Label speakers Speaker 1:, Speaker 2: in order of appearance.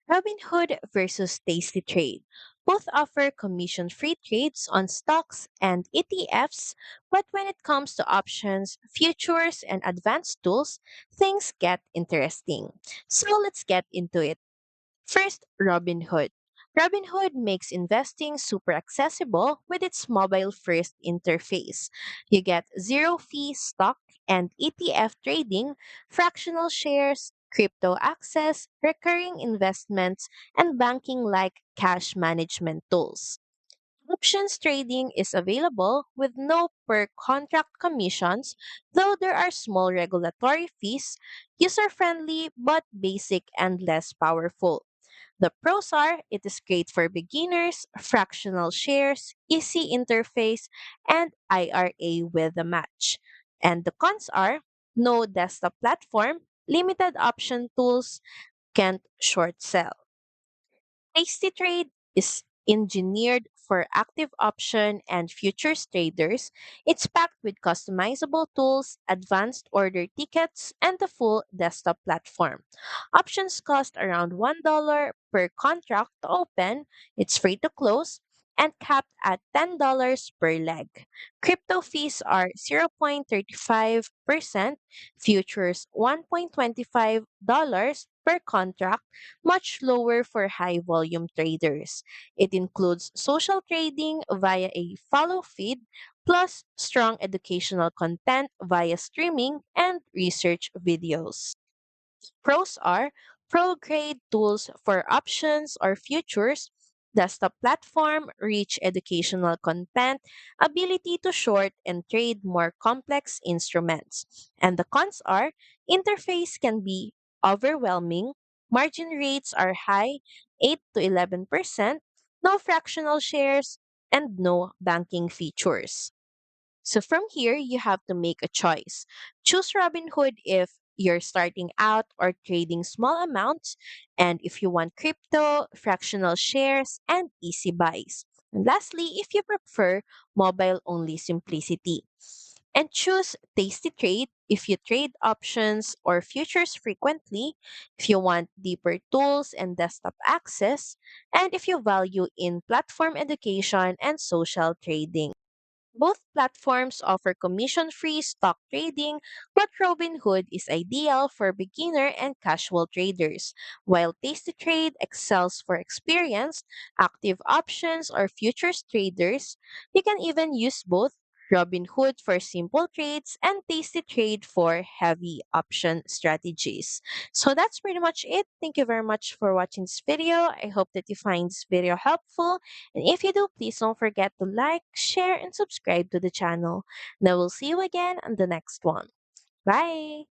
Speaker 1: Robinhood versus Tasty Trade. Both offer commission free trades on stocks and ETFs, but when it comes to options, futures, and advanced tools, things get interesting. So let's get into it. First, Robinhood. Robinhood makes investing super accessible with its mobile first interface. You get zero fee stock and ETF trading, fractional shares, crypto access, recurring investments, and banking like cash management tools. Options trading is available with no per contract commissions, though there are small regulatory fees, user friendly but basic and less powerful. The pros are it is great for beginners, fractional shares, easy interface, and IRA with a match. And the cons are no desktop platform, limited option tools, can't short sell. Tasty Trade is engineered for active option and futures traders. It's packed with customizable tools, advanced order tickets, and the full desktop platform. Options cost around $1 per contract to open, it's free to close, and capped at $10 per leg. Crypto fees are 0.35%, futures $1.25 per contract, much lower for high volume traders. It includes social trading via a follow feed, plus strong educational content via streaming and research videos. Pros are pro grade tools for options or futures, desktop platform, rich educational content, ability to short and trade more complex instruments. And the cons are interface can be overwhelming, margin rates are high, 8 to 11%, no fractional shares, and no banking features. So from here, you have to make a choice. Choose Robinhood if you're starting out or trading small amounts, and if you want crypto, fractional shares, and easy buys. And lastly, if you prefer mobile only simplicity. And choose Tasty Trade if you trade options or futures frequently, if you want deeper tools and desktop access, and if you value in platform education and social trading. Both platforms offer commission free stock trading, but Robinhood is ideal for beginner and casual traders, while Tasty Trade excels for experienced, active options or futures traders. You can even use both Robinhood for simple trades and Tasty Trade for heavy option strategies. So that's pretty much it. Thank you very much for watching this video. I hope that you find this video helpful. And if you do, please don't forget to like, share, and subscribe to the channel. And I will see you again on the next one. Bye!